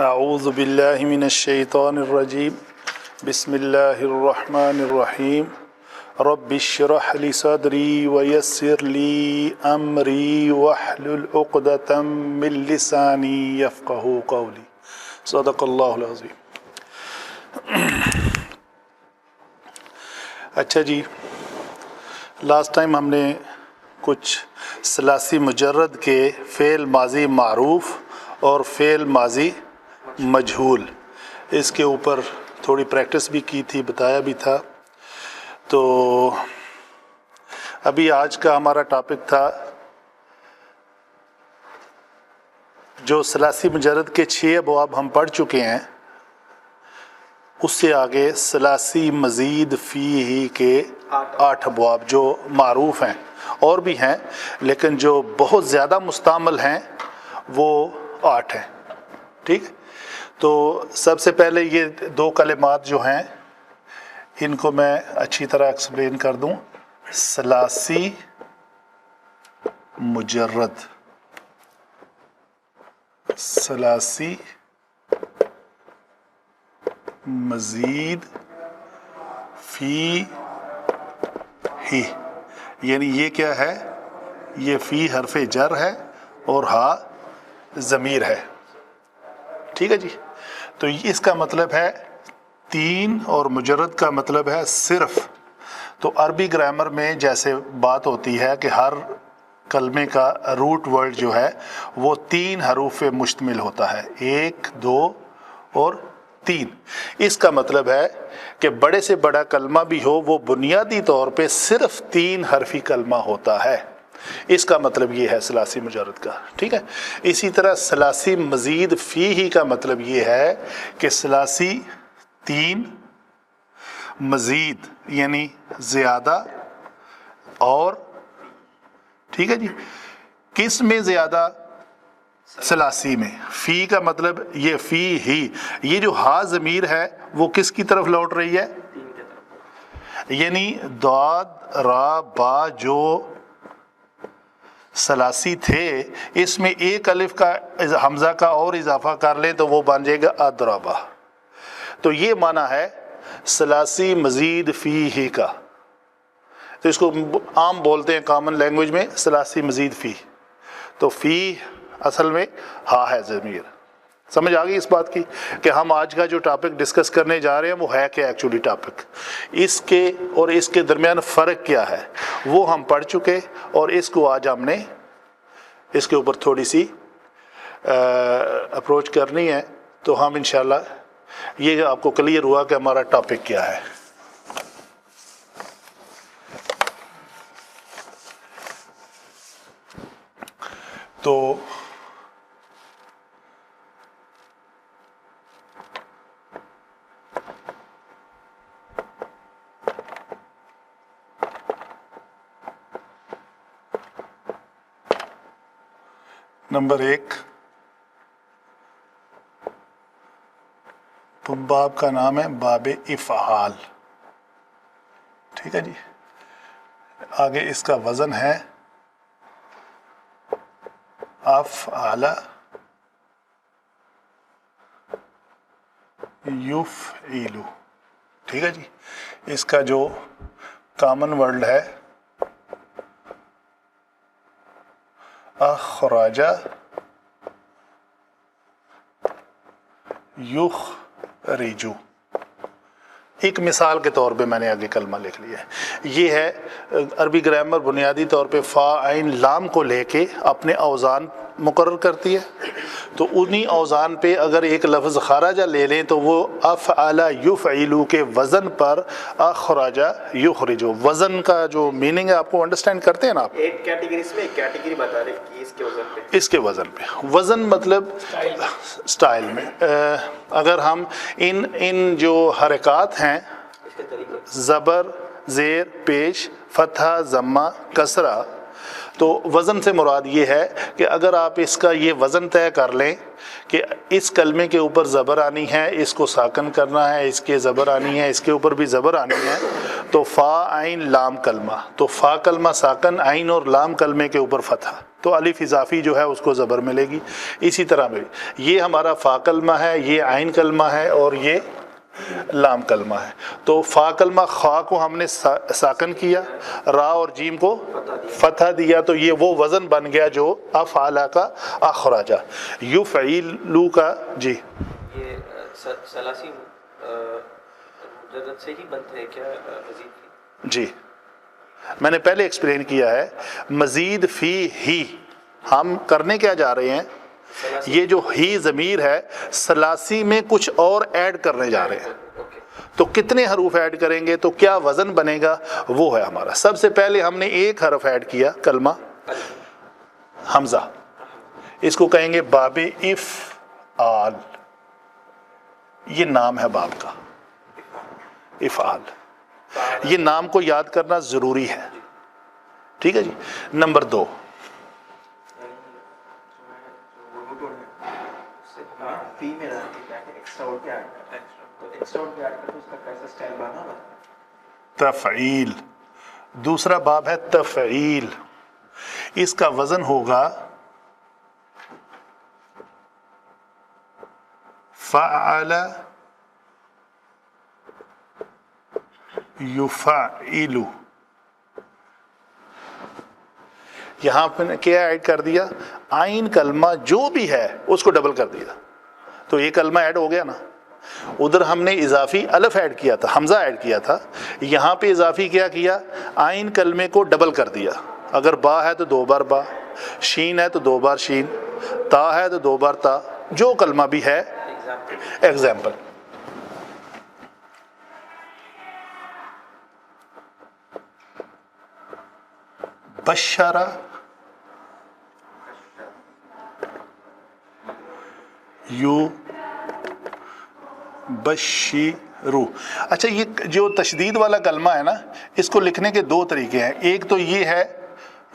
اعوذ باللہ من الشیطان الرجیم بسم اللہ الرحمن الرحیم رب اشرح لی صدری ویسر لی امری واحلل عقدۃ من لسانی یفقہوا قولی صدق اللہ العظیم۔ اچھا جی، لاسٹ ٹائم ہم نے کچھ ثلاثی مجرد کے فعل ماضی معروف اور فعل ماضی مجہول اس کے اوپر تھوڑی پریکٹس بھی کی تھی، بتایا بھی تھا۔ تو ابھی آج کا ہمارا ٹاپک تھا جو ثلاثی مجرد کے 6 ابواب ہم پڑھ چکے ہیں، اس سے آگے ثلاثی مزید فیہ کے 8 ابواب جو معروف ہیں، اور بھی ہیں لیکن جو بہت زیادہ مستعمل ہیں وہ 8 ہیں۔ ٹھیک، تو سب سے پہلے یہ 2 کلمات جو ہیں ان کو میں اچھی طرح ایکسپلین کر دوں۔ ثلاثی مجرد، ثلاثی مزید فی ہی، یعنی یہ کیا ہے؟ یہ فی حرف جر ہے اور ہا ضمیر ہے۔ ٹھیک ہے جی، تو اس کا مطلب ہے 3، اور مجرد کا مطلب ہے صرف۔ تو عربی گرامر میں جیسے بات ہوتی ہے کہ ہر کلمے کا روٹ ورڈ جو ہے وہ 3 حروف پہ مشتمل ہوتا ہے، 1، 2 اور 3۔ اس کا مطلب ہے کہ بڑے سے بڑا کلمہ بھی ہو وہ بنیادی طور پہ صرف 3 حرفی کلمہ ہوتا ہے۔ اس کا مطلب یہ ہے ثلاثی مجرد کا۔ ٹھیک ہے، اسی طرح ثلاثی مزید فیہ کا مطلب یہ ہے کہ ثلاثی 3 مزید یعنی زیادہ، اور ٹھیک ہے جی، کس میں زیادہ؟ ثلاثی میں۔ فی کا مطلب یہ فی ہی، یہ جو ہا ضمیر ہے وہ کس کی طرف لوٹ رہی ہے؟ یعنی ضاد را با جو ثلاثی تھے اس میں ایک الف کا حمزہ کا اور اضافہ کر لیں تو وہ بن جائے گا اضربا۔ تو یہ معنی ہے ثلاثی مزید فی ہی کا۔ تو اس کو عام بولتے ہیں کامن لینگویج میں ثلاثی مزید فی۔ تو فی اصل میں ہا ہے ضمیر۔ سمجھ آ گئی اس بات کی کہ ہم آج کا جو ٹاپک ڈسکس کرنے جا رہے ہیں وہ ہے کیا ایکچولی ٹاپک، اس کے اور اس کے درمیان فرق کیا ہے وہ ہم پڑھ چکے، اور اس کو آج ہم نے اس کے اوپر تھوڑی سی اپروچ کرنی ہے۔ تو ہم انشاءاللہ یہ آپ کو کلیئر ہوا کہ ہمارا ٹاپک کیا ہے۔ تو نمبر 1، باب کا نام ہے باب افعال۔ ٹھیک ہے جی، آگے اس کا وزن ہے افعل یفعل۔ ٹھیک ہے جی، اس کا جو کامن ورڈ ہے اخرج یخرج۔ ایک مثال کے طور پہ میں نے آگے کلمہ لکھ لیا ہے۔ یہ ہے عربی گرامر بنیادی طور پہ فا عین لام کو لے کے اپنے اوزان مقرر کرتی ہے۔ تو انہی اوزان پہ اگر ایک لفظ خارجہ لے لیں تو وہ افعل یفعل کے وزن پر اخرج یخرج۔ وزن کا جو میننگ ہے آپ کو انڈرسٹینڈ کرتے ہیں نا آپ؟ ایک کیٹیگری اس میں ایک کیٹیگری بتا رہے کہ اس کے وزن پہ، اس کے وزن پہ۔ وزن مطلب سٹائل میں اگر ہم ان جو حرکات ہیں زبر، زیر، پیش، فتحہ، ضمہ، کسرہ، تو وزن سے مراد یہ ہے کہ اگر آپ اس کا یہ وزن طے کر لیں کہ اس کلمے کے اوپر زبر آنی ہے، اس کو ساکن کرنا ہے، اس کے زبر آنی ہے، اس کے اوپر بھی زبر آنی ہے، تو فا عین لام کلمہ، تو فا کلمہ ساکن، عین اور لام کلمے کے اوپر فتح، تو الف اضافی جو ہے اس کو زبر ملے گی۔ اسی طرح میں یہ ہمارا فا کلمہ ہے، یہ عین کلمہ ہے اور یہ لام کلمہ ہے۔ تو فا کلمہ خا کو ہم نے ساکن کیا، را اور جیم کو فتح دیا، تو یہ وہ وزن بن گیا جو افعلا کا اخراجہ۔ یفعلو کا جی یہ ثلاثی مجرد سے ہی بنتے ہیں کیا مزید کی؟ جی میں نے پہلے ایکسپلین کیا ہے، مزید فی ہی ہم کرنے کیا جا رہے ہیں، یہ جو ہی ضمیر ہے ثلاثی میں کچھ اور ایڈ کرنے جا رہے ہیں، تو کتنے حروف ایڈ کریں گے تو کیا وزن بنے گا، وہ ہے ہمارا۔ سب سے پہلے ہم نے ایک حرف ایڈ کیا، کلمہ حمزہ، اس کو کہیں گے باب افعال، یہ نام ہے باب کا افعال، یہ نام کو یاد کرنا ضروری ہے، ٹھیک ہے جی۔ نمبر 2 فی میں ایکسٹرا ورڈ کیا ہے، تو ایکسٹرا ورڈ کیا ہے تو اس کا کیسا سٹائل بنا ہوا ہے؟ تفعیل، دوسرا باب ہے تفعیل، اس کا وزن ہوگا فعل یفعل، یہاں پہ کیا ایڈ کر دیا، عین کلمہ جو بھی ہے اس کو ڈبل کر دیا، تو یہ کلمہ ایڈ ہو گیا نا۔ ادھر ہم نے اضافی الف ایڈ کیا تھا، حمزہ ایڈ کیا تھا، یہاں پہ اضافی کیا کیا، عین کلمے کو ڈبل کر دیا۔ اگر با ہے تو 2 بار با، شین ہے تو 2 بار شین، تا ہے تو 2 بار تا، جو کلمہ بھی ہے ایگزامپل۔ بشرا یو بشیرو، اچھا یہ جو تشدید والا کلمہ ہے نا، اس کو لکھنے کے 2 طریقے ہیں۔ ایک تو یہ ہے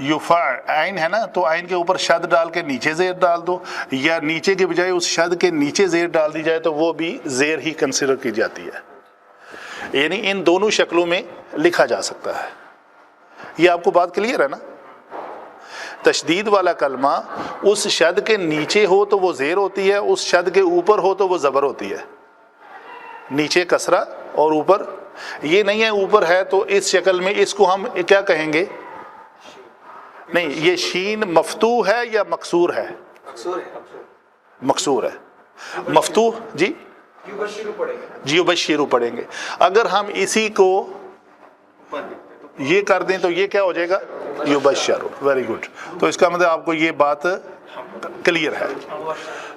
یفع، عین ہے نا تو عین کے اوپر شد ڈال کے نیچے زیر ڈال دو، یا نیچے کے بجائے اس شد کے نیچے زیر ڈال دی جائے تو وہ بھی زیر ہی کنسیڈر کی جاتی ہے، یعنی ان دونوں شکلوں میں لکھا جا سکتا ہے۔ یہ آپ کو بات کلیئر ہے نا؟ تشدید والا کلمہ اس شد کے نیچے ہو تو وہ زیر ہوتی ہے، اس شد کے اوپر ہو تو وہ زبر ہوتی ہے، نیچے کسرہ اور اوپر، یہ نہیں ہے اوپر ہے تو اس شکل میں اس کو ہم کیا کہیں گے، نہیں یہ شین مفتوح ہے یا مکسور ہے، مکسور ہے، مفتوح جی یبشرو پڑھیں گے۔ اگر ہم اسی کو یہ کر دیں تو یہ کیا ہو جائے گا، یبشرو، ویری گڈ، تو اس کا مطلب آپ کو یہ بات کلیئر ہے۔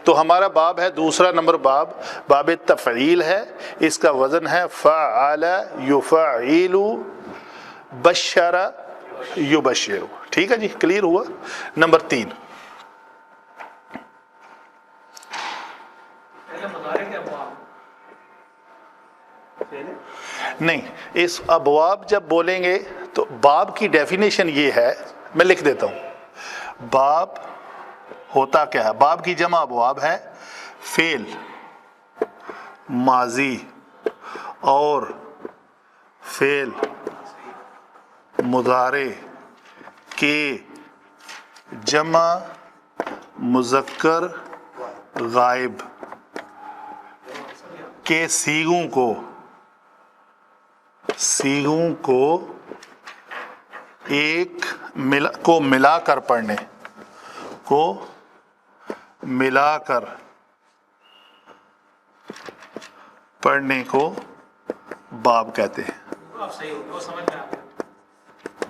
تو ہمارا باب ہے دوسرا نمبر باب، باب تفعیل ہے، اس کا وزن ہے فعل یفعل بشر یبشر، ٹھیک ہے جی، کلیئر ہوا۔ نمبر 3 نہیں، اس ابواب جب بولیں گے تو باب کی ڈیفینیشن یہ ہے، میں لکھ دیتا ہوں، باب ہوتا کیا ہے، باب کی جمع ابواب ہے، فعل ماضی اور فعل مضارع کے جمع مذکر غائب کے صیغوں کو ایک کو ملا کر پڑھنے کو ملا کر پڑھنے کو باب کہتے ہیں،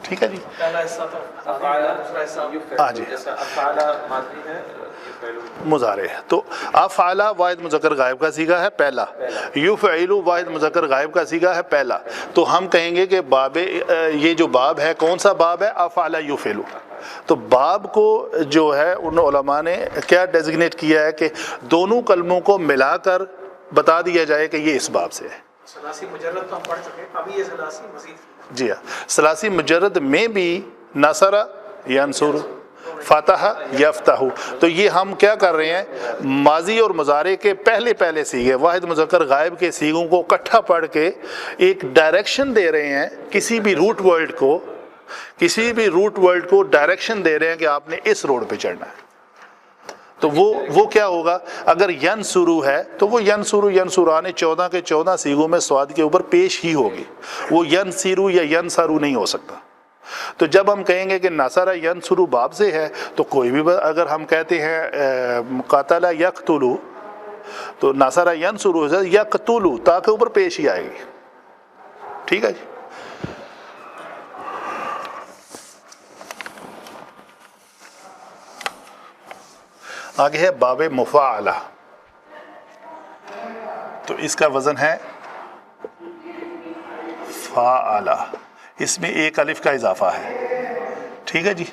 ٹھیک ہے جی۔ ہاں جی، مضارع ہے تو افعل واحد مذکر غائب کا صیغہ ہے پہلا، یفعل واحد مذکر غائب کا صیغہ ہے پہلا، تو ہم کہیں گے کہ باب، یہ جو باب ہے کون سا باب ہے، افعل یفعل، تو باب کو جو ہے ان علماء نے کیا ڈیزگنیٹ کیا ہے کہ دونوں کلموں کو ملا کر بتا دیا جائے کہ یہ اس باب سے ہے۔ ثلاثی مجرد تو ہم پڑھ چکے، ابھی یہ ثلاثی مزید، جی ہاں، ثلاثی مجرد میں بھی نصر ینصر، فتح یفتح. تو یہ ہم کیا کر رہے ہیں، ماضی اور مضارع کے پہلے صیغے واحد مذکر غائب کے صیغوں کو اکٹھا پڑھ کے ایک ڈائریکشن دے رہے ہیں، کسی بھی روٹ ورڈ کو ڈائریکشن دے رہے ہیں کہ آپ نے اس روڈ پہ چڑھنا ہے. تو وہ کیا ہوگا، اگر ینصرو ہے تو وہ ینصران 14 کے 14 صیغوں میں صاد کے اوپر پیش ہی ہوگی، وہ ینصرو یا ینصرو نہیں ہو سکتا. تو جب ہم کہیں گے کہ نصر ینصرو باب سے ہے تو کوئی بھی اگر ہم کہتے ہیں قاتل یقتلو تو نصر ینصرو یقتلو تا کے اوپر پیش ہی آئے گی. ٹھیک ہے جی. آگے ہے باب مفاعلہ. تو اس کا وزن ہے فاعلہ، اس میں ایک الف کا اضافہ ہے. ٹھیک ہے جی.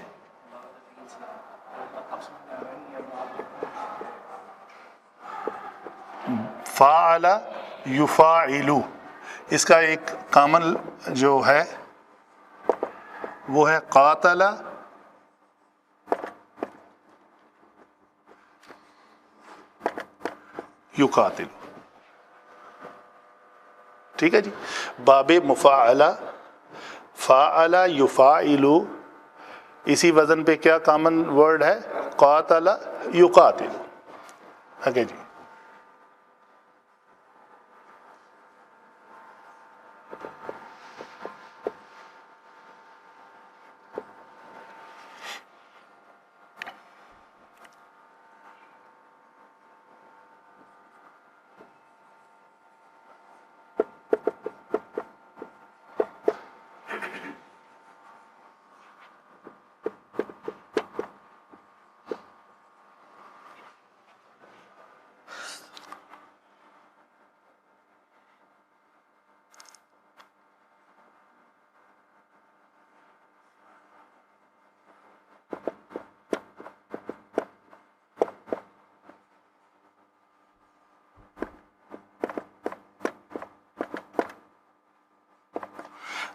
فاعلہ یفاعلو، اس کا ایک کامن جو ہے وہ ہے قاتل یقاتل. ٹھیک ہے جی. باب مفاعلہ فاعل یفاعل، اسی وزن پہ کیا کامن ورڈ ہے، قاتل یقاتل. آگے جی.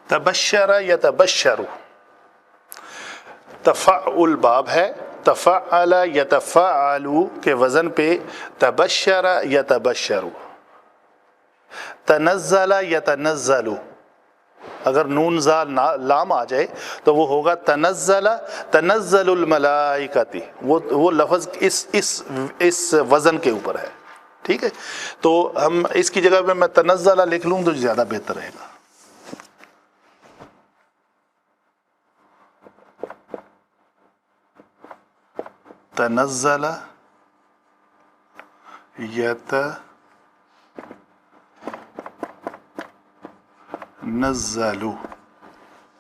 تبشر یتبشر، تفعل باب ہے، تفعل یتفعل کے وزن پہ تبشر یتبشر. تنزل یتنزل، اگر نون زال لام آ جائے تو وہ ہوگا تنزل تنزل الملائکتی، وہ لفظ اس وزن کے اوپر ہے. ٹھیک ہے. تو ہم اس کی جگہ پہ میں تنزل لکھ لوں تو زیادہ بہتر رہے گا. تنزل یتنزل.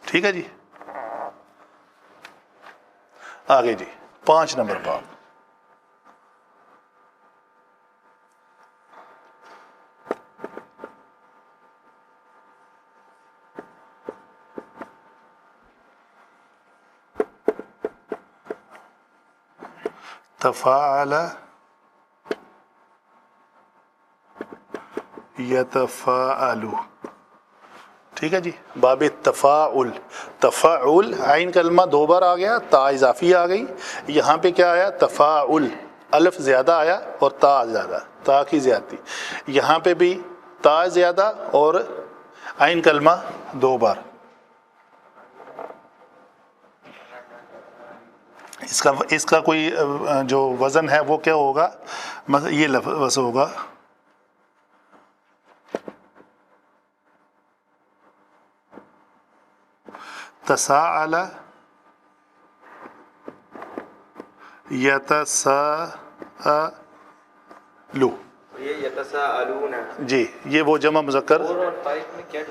ٹھیک ہے جی. آگے جی 5 نمبر باب. تفاعل یتفاعل. ٹھیک ہے جی. باب تفاعل. تفاعل عین کلمہ 2 بار آ گیا، تا اضافی آ گئی. یہاں پہ کیا آیا، تفاعل، الف زیادہ آیا اور تا زیادہ، تا کی زیادتی. یہاں پہ بھی تا زیادہ اور عین کلمہ 2 بار. اس کا کوئی جو وزن ہے وہ کیا ہوگا، مثلا یہ لفظ ہوگا تساءل یتساءل. یہ یتساءلون جی یہ وہ جمع مذکر. 4 اور 5 میں کیا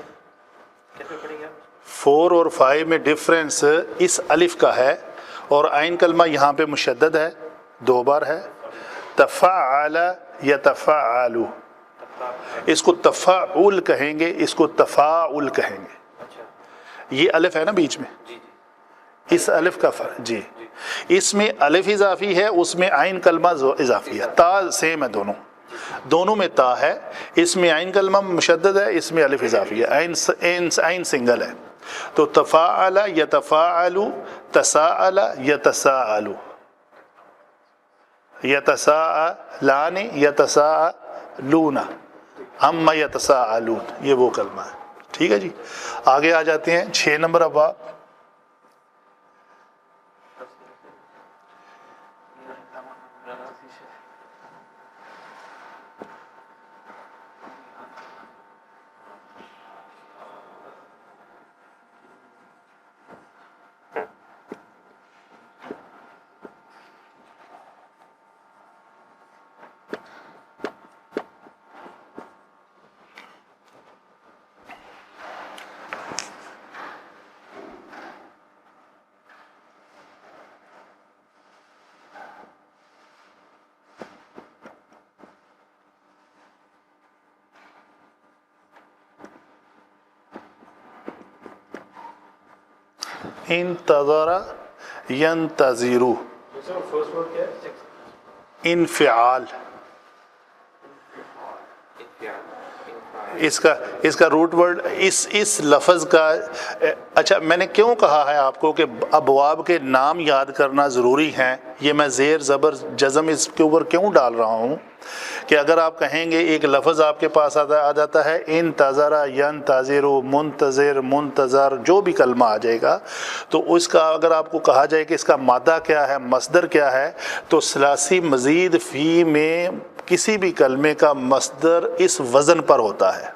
پڑھیں گے؟ 4 اور 5 میں ڈفرنس اس الف کا ہے، اور عین کلمہ یہاں پہ مشدد ہے، 2 بار ہے. تفعل یتفعل، اس کو تفاعل کہیں گے، اس کو تفاعل کہیں گے. یہ الف ہے نا بیچ میں، اس الف کا فرق. جی اس میں الف اضافی ہے، اس میں عین کلمہ اضافی ہے. تا سیم ہے، دونوں میں تا ہے. اس میں عین کلمہ مشدد ہے، اس میں الف اضافی ہے. عین سنگل ہے. تو تفاعل یتفاعل، تساءل یتساءل، یتساءلان یتساءلون، عما یتساءلون، یہ وہ کلمہ ہے. ٹھیک ہے جی. آگے آ جاتے ہیں 6 نمبر ابواب. انتظر ینتظر، فرسٹ ورڈ کیا ہے؟ انفعال. اس کا روٹ ورڈ اس لفظ کا. اچھا میں نے کیوں کہا ہے آپ کو کہ ابواب کے نام یاد کرنا ضروری ہیں، یہ میں زیر زبر جزم اس کے اوپر کیوں ڈال رہا ہوں کہ اگر آپ کہیں گے ایک لفظ آپ کے پاس آ جاتا ہے انتظر ینتظر، منتظر، منتظر، جو بھی کلمہ آ جائے گا، تو اس کا اگر آپ کو کہا جائے کہ اس کا مادہ کیا ہے، مصدر کیا ہے، تو ثلاثی مزید فی میں کسی بھی کلمے کا مصدر اس وزن پر ہوتا ہے.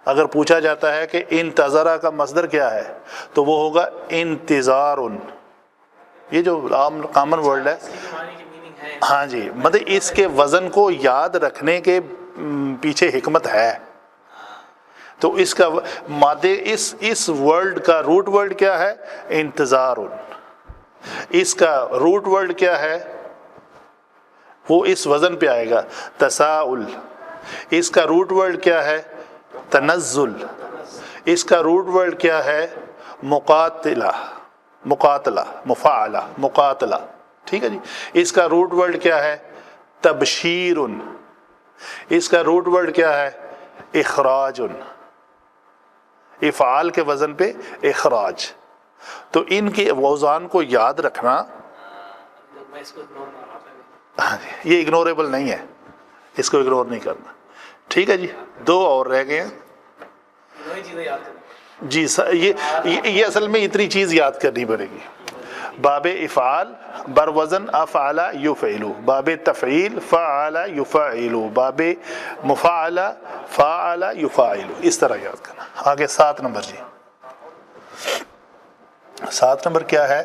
اگر پوچھا جاتا ہے کہ انتظرہ کا مصدر کیا ہے تو وہ ہوگا انتظار. یہ جو عام کامن ورڈ ہے، ہاں جی، مطلب اس کے وزن کو یاد رکھنے کے پیچھے حکمت ہے. تو اس کا مادے اس ورڈ کا روٹ ورڈ کیا ہے؟ انتظار. اس کا روٹ ورڈ کیا ہے؟ وہ اس وزن پہ آئے گا، تساؤل. اس کا روٹ ورڈ کیا ہے؟ تنزل. اس کا روٹ ورڈ کیا ہے؟ مقاتلہ، مقاتلہ، مفاعلہ، مقاتلہ. ٹھیک ہے جی. اس کا روٹ ورڈ کیا ہے؟ تبشیر. اس کا روٹ ورڈ کیا ہے؟ اخراج. افعال کے وزن پہ اخراج. تو ان کے اوزان کو یاد رکھنا یہ اگنوریبل نہیں ہے، اس کو اگنور نہیں کرنا. ٹھیک ہے جی. 2 اور رہ گئے ہیں جی. یہ اصل میں اتنی چیز یاد کرنی پڑے گی. باب افعال بر وزن افعل یفعل، باب تفعیل فعل یفعل، باب مفعل فعل یفعل، اس طرح یاد کرنا. آگے 7 نمبر جی. 7 نمبر کیا ہے؟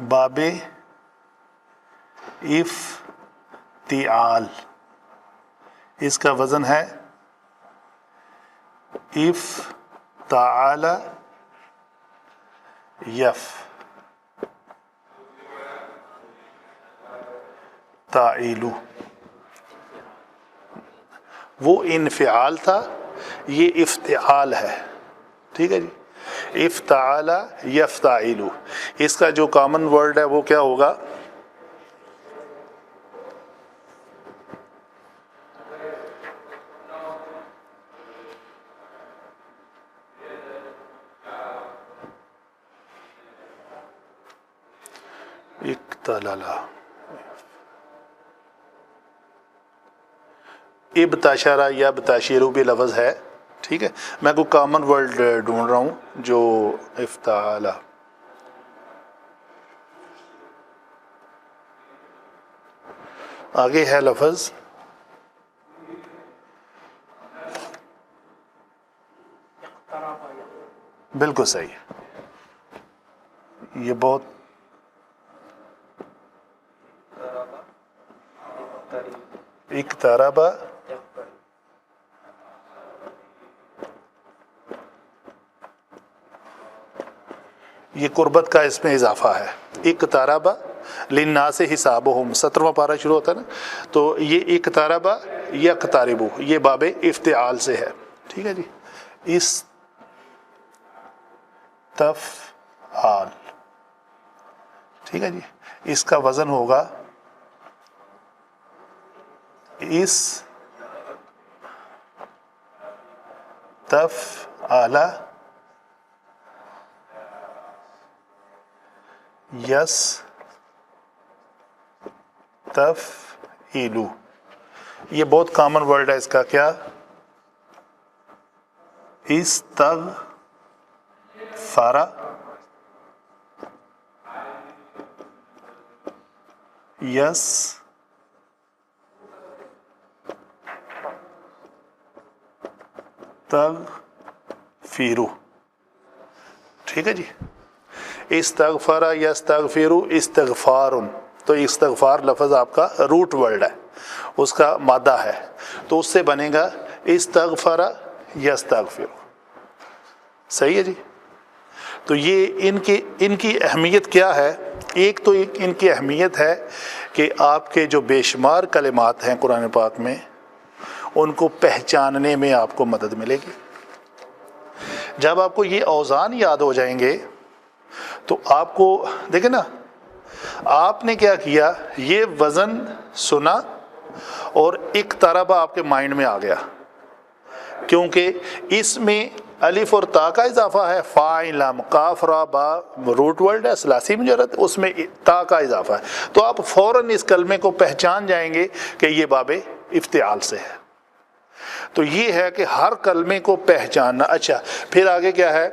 باب افتعال. اس کا وزن ہے افتعال یفتعل. وہ انفعال تھا، یہ افتعال ہے. ٹھیک ہے جی. افتعال یفتعل. اس کا جو کامن ورڈ ہے وہ کیا ہوگا؟ اقتللا. ابتشرا یا بتاشیرو بھی لفظ ہے. ٹھیک ہے. میں کوئی کامن ورڈ ڈھونڈ رہا ہوں جو افتعال. آگے ہے لفظ بالکل صحیح. یہ بہت اقترب. یہ قربت کا اس میں اضافہ ہے. اقترب للناس حسابهم، 17واں پارہ شروع ہوتا ہے نا، تو یہ اقترب یقترب یہ باب افتعال سے ہے. ٹھیک ہے جی. اس تفعال. ٹھیک ہے جی. اس کا وزن ہوگا اس تفعل یستفعلو، یہ بہت کامن ورڈ ہے اس کا، کیا؟ استغفر یستغفرو، ٹھیک ہے جی. استغفر یستغفر استغفار، تو استغفار لفظ آپ کا روٹ ورڈ ہے، اس کا مادہ ہے، تو اس سے بنے گا استغفر یستغفر. صحیح ہے جی. تو یہ ان کی اہمیت کیا ہے؟ ایک تو ان کی اہمیت ہے کہ آپ کے جو بے شمار کلمات ہیں قرآن پاک میں، ان کو پہچاننے میں آپ کو مدد ملے گی. جب آپ کو یہ اوزان یاد ہو جائیں گے تو آپ کو دیکھیں نا، آپ نے کیا کیا، یہ وزن سنا اور اقترب آپ کے مائنڈ میں آ گیا، کیونکہ اس میں الف اور تا کا اضافہ ہے. فاعل لام کاف را با روٹ ورڈ ہے ثلاثی مجرد، اس میں تا کا اضافہ ہے، تو آپ فوراً اس کلمے کو پہچان جائیں گے کہ یہ باب افتعال سے ہے. تو یہ ہے کہ ہر کلمے کو پہچاننا. اچھا پھر آگے کیا ہے؟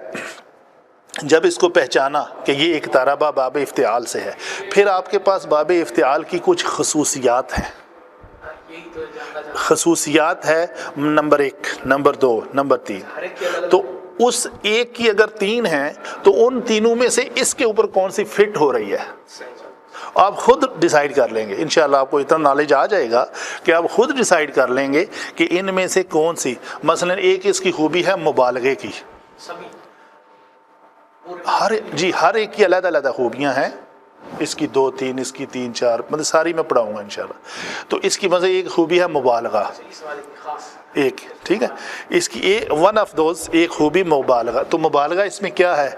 جب اس کو پہچانا کہ یہ اقتربہ باب افتعال سے ہے، پھر آپ کے پاس باب افتعال کی کچھ خصوصیات ہیں. خصوصیات ہے نمبر 1، نمبر 2، نمبر 3. تو اس ایک کی اگر 3 ہیں تو ان تینوں میں سے اس کے اوپر کون سی فٹ ہو رہی ہے آپ خود ڈیسائیڈ کر لیں گے. انشاءاللہ آپ کو اتنا نالج آ جائے گا کہ آپ خود ڈیسائیڈ کر لیں گے کہ ان میں سے کون سی. مثلا ایک اس کی خوبی ہے مبالغے کی، ہر ایک کی علیحدہ علیحدہ خوبیاں ہیں. اس کی 2 3، اس کی 3 4، مطلب ساری میں پڑھاؤں گا انشاءاللہ. تو اس کی مزے ایک خوبی ہے مبالغہ، ایک ٹھیک ہے، اس کی ون آف دوز ایک خوبی مبالغہ. تو مبالغہ اس میں کیا ہے؟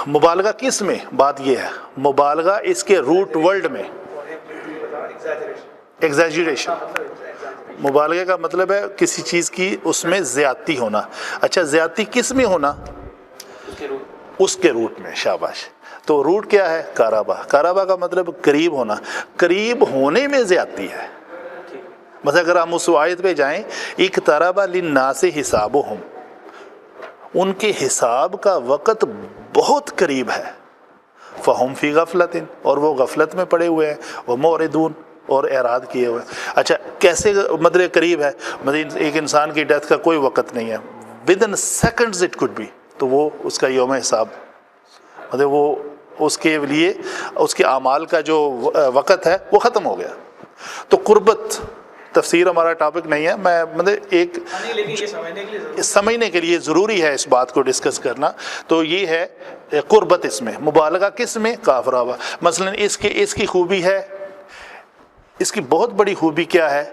مبالغہ کس میں؟ بات یہ ہے مبالغہ اس کے روٹ ورڈ میں ایگزیجریشن. مبالغہ کا مطلب ہے کسی چیز کی اس میں زیادتی ہونا. اچھا زیادتی کس میں ہونا؟ اس کے روٹ میں. شاباش. تو روٹ کیا ہے؟ قرابہ. قرابہ کا مطلب قریب ہونا، قریب ہونے میں زیادتی ہے. مثلا اگر ہم اس آیت پہ جائیں، اقترب للناس حسابهم، ان کے حساب کا وقت بہت قریب ہے. فہم فی غفلت، اور وہ غفلت میں پڑے ہوئے ہیں. وہ موردون، اور اعراض کیے ہوئے. اچھا کیسے مطلب قریب ہے؟ مطلب ایک انسان کی ڈیتھ کا کوئی وقت نہیں ہے، ودن سیکنڈز اٹ کوڈ بی، تو وہ اس کا یوم حساب، مطلب وہ اس کے لیے اس کے اعمال کا جو وقت ہے وہ ختم ہو گیا. تو قربت تفسیر ہمارا ٹاپک نہیں ہے، میں مطلب ایک سمجھنے کے لیے ضروری ہے اس بات کو ڈسکس کرنا. تو یہ ہے قربت. اس میں مبالغہ کس میں؟ کافرہ. مثلا اس کی خوبی ہے، اس کی بہت بڑی خوبی کیا ہے؟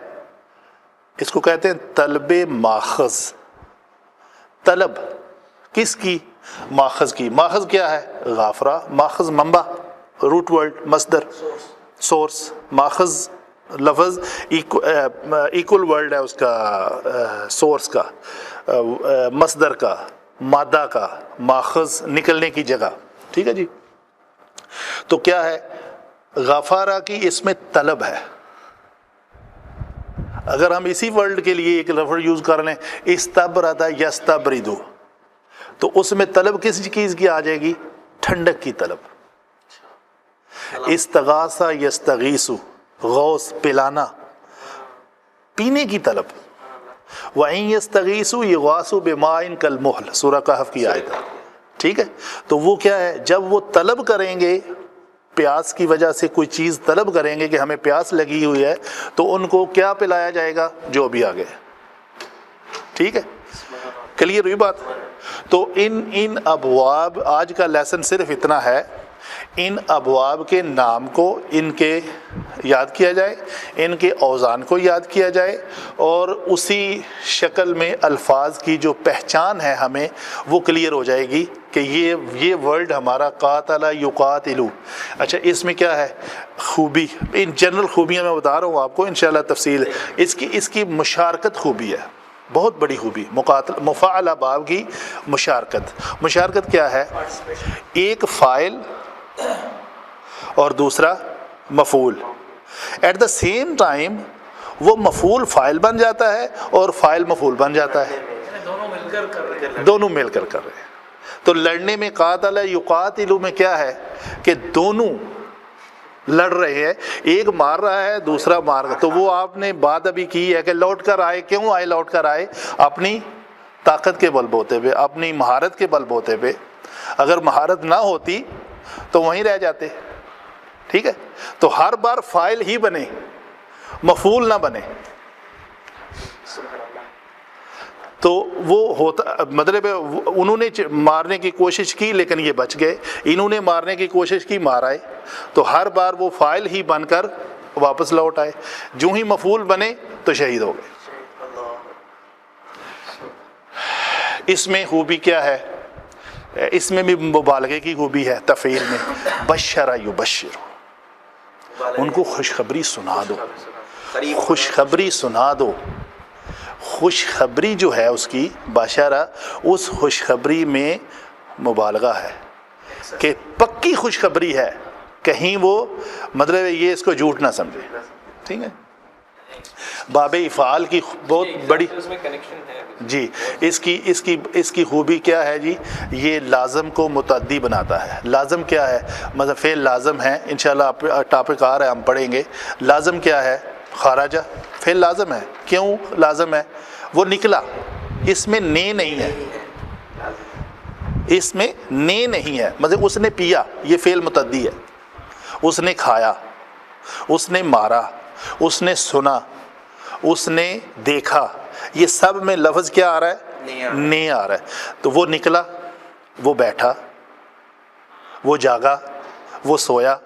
اس کو کہتے ہیں طلب ماخذ. طلب کس کی؟ ماخذ کی. ماخذ کیا ہے؟ غافرہ. ماخذ منبع، روٹ ورڈ، مصدر، سورس. ماخذ لفظ ایکول ورڈ ہے اس کا، سورس کا، مصدر کا، مادہ کا. ماخذ نکلنے کی جگہ. ٹھیک ہے جی. تو کیا ہے؟ غفارہ کی اس میں طلب ہے. اگر ہم اسی ورڈ کے لیے ایک لفظ یوز کر لیں، استبرد یستبرد، تو اس میں طلب کس چیز کی آ جائے گی؟ ٹھنڈک کی طلب. استغاث یستغیث، غوث پلانا، پینے کی طلب. وَإِن يَسْتَغِيثُوا يُغَاثُوا بِمَاءٍ كَالْمُهْلِ، سورہ کہف کی آیت ہے. ٹھیک ہے. تو وہ کیا ہے؟ جب وہ طلب کریں گے، پیاس کی وجہ سے کوئی چیز طلب کریں گے کہ ہمیں پیاس لگی ہوئی ہے، تو ان کو کیا پلایا جائے گا؟ جو بھی آگے. ٹھیک ہے، کلیئر ہوئی بات؟ تو ان ابواب، آج کا لیسن صرف اتنا ہے، ان ابواب کے نام کو ان کے یاد کیا جائے، ان کے اوزان کو یاد کیا جائے، اور اسی شکل میں الفاظ کی جو پہچان ہے ہمیں وہ کلیئر ہو جائے گی کہ یہ ورڈ ہمارا قاتل یقاتل. اچھا اس میں کیا ہے خوبی؟ ان جنرل خوبیاں میں بتا رہا ہوں آپ کو، انشاءاللہ تفصیل. اس کی مشارکت خوبی ہے، بہت بڑی خوبی. مفعل باب کی مشارکت. مشارکت کیا ہے؟ ایک فاعل اور دوسرا مفعول. ایٹ دا سیم ٹائم وہ مفعول فاعل بن جاتا ہے اور فاعل مفعول بن جاتا ہے, دونوں مل کر کر رہے ہیں. دونوں مل کر کر رہے ہیں. تو لڑنے میں قاتل یقاتل میں کیا ہے کہ دونوں لڑ رہے ہیں, ایک مار رہا ہے دوسرا مار رہا ہے. تو وہ آپ نے بات ابھی کی ہے کہ لوٹ کر آئے, کیوں آئے لوٹ کر آئے؟ اپنی طاقت کے بل بوتے پہ, اپنی مہارت کے بل بوتے پہ. اگر مہارت نہ ہوتی تو وہیں رہ جاتے. ٹھیک ہے, تو ہر بار فاعل ہی بنے, مفعول نہ بنے. تو وہ ہوتا مطلب انہوں نے مارنے کی کوشش کی لیکن یہ بچ گئے, انہوں نے مارنے کی کوشش کی مار آئے. تو ہر بار وہ فاعل ہی بن کر واپس لوٹ آئے. جو ہی مفعول بنے تو شہید ہو گئے. اس میں خوبی کیا ہے؟ اس میں بھی مبالغے کی خوبی ہے تفعیل میں. بشر یبشر, ان کو خوشخبری سنا دو, خوشخبری سنا دو. خوشخبری جو ہے اس کی بشرا, اس خوشخبری میں مبالغہ ہے کہ پکی خوشخبری ہے, کہیں وہ مطلب یہ اس کو جھوٹ نہ سمجھے. ٹھیک ہے, باب افعال کی بہت بڑی اس میں کنیکشن ہے. جی اس کی خوبی کیا ہے جی؟ یہ لازم کو متعدی بناتا ہے. لازم کیا ہے؟ مطلب فعل لازم ہے, انشاءاللہ ٹاپک آ رہا ہے ہم پڑھیں گے. لازم کیا ہے؟ خارجہ فعل لازم ہے. کیوں لازم ہے؟ وہ نکلا, اس میں نے نہیں ہے, اس میں نے نہیں ہے. مطلب اس نے پیا, یہ فعل متعدی ہے. اس نے کھایا, اس نے مارا, اس نے سنا, اس نے دیکھا, یہ سب میں لفظ کیا آ رہا ہے؟ نہیں آ رہا ہے. تو وہ نکلا, وہ بیٹھا, وہ جاگا, وہ سویا,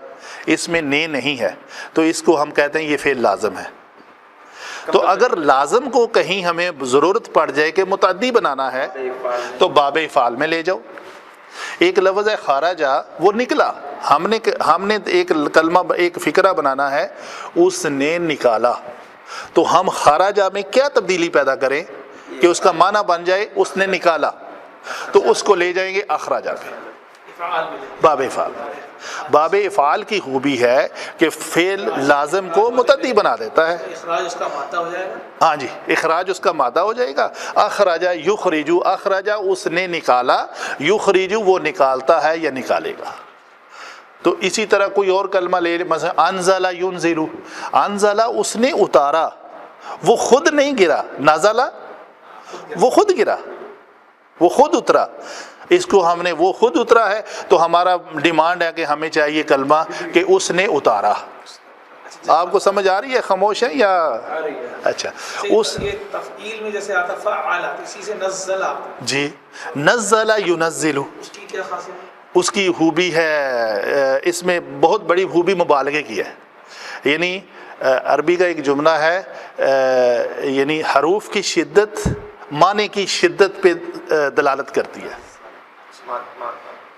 اس میں نے نہیں ہے. تو اس کو ہم کہتے ہیں یہ فعل لازم ہے. تو اگر لازم کو کہیں ہمیں ضرورت پڑ جائے کہ متعدی بنانا ہے تو باب افعال میں لے جاؤ. ایک لفظ ہے خارجہ, وہ نکلا, ہم نے ایک کلمہ ایک فقرہ بنانا ہے, اس نے نکالا. تو ہم خارجہ میں کیا تبدیلی پیدا کریں کہ اس کا معنی بن جائے اس نے نکالا, تو اس کو لے جائیں گے اخراجہ پہ, باب افعال. باب افعال کی خوبی ہے کہ فعل لازم کو متعدی بنا دیتا ہے. اخراج اس کا مادہ ہو جائے گا. ہاں جی, اخراج اس کا مادہ ہو جائے گا. اخراجہ یخرجو, اخراجہ اس نے نکالا, یخرجو وہ نکالتا ہے یا نکالے گا. تو اسی طرح کوئی اور کلمہ لے لیں, مثلا انزل ینزل, انزل اس نے اتارا, وہ خود نہیں گرا. نزل وہ خود گرا, وہ خود اترا. اس کو ہم نے وہ خود اترا ہے, تو ہمارا ڈیمانڈ ہے کہ ہمیں چاہیے کلمہ کہ اس نے اتارا. آپ کو سمجھ آ رہی ہے؟ خاموش ہے یا اچھا؟ اس یہ تفعیل میں جیسے آتا فعل, اسی سے نزل آتا ہے. جی, نزل ینزل, اس کی کیا خاصیت ہے؟ اس کی خوبی ہے, اس میں بہت بڑی خوبی مبالغے کی ہے. یعنی عربی کا ایک جملہ ہے, یعنی حروف کی شدت معنی کی شدت پہ دلالت کرتی ہے.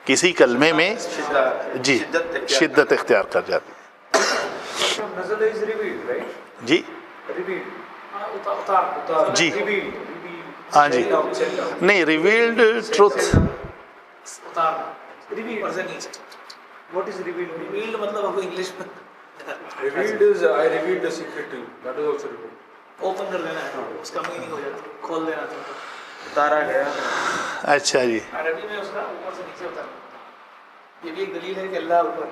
کسی کلمے میں جی شدت اختیار کر جاتی ہے. نزل از ریویلڈ رائٹ. جی ریویلڈ اتار جی ہاں جی, نہیں ریویلڈ ٹروتھ, اتار ریویلڈ سے نیچے. What is revealed? ریویلڈ مطلب آپ کو انگلش میں Revealed is I revealed the secret to you. That is also revealed. Open کر دینا ہے, اس کا میننگ ہو جاتا ہے, کھول دینا ہے. اتارا گیا. اچھا جی, عربی میں اس کا اوپر سے نیچے اتارنا. یہ بھی ایک دلیل ہے کہ اللہ اوپر,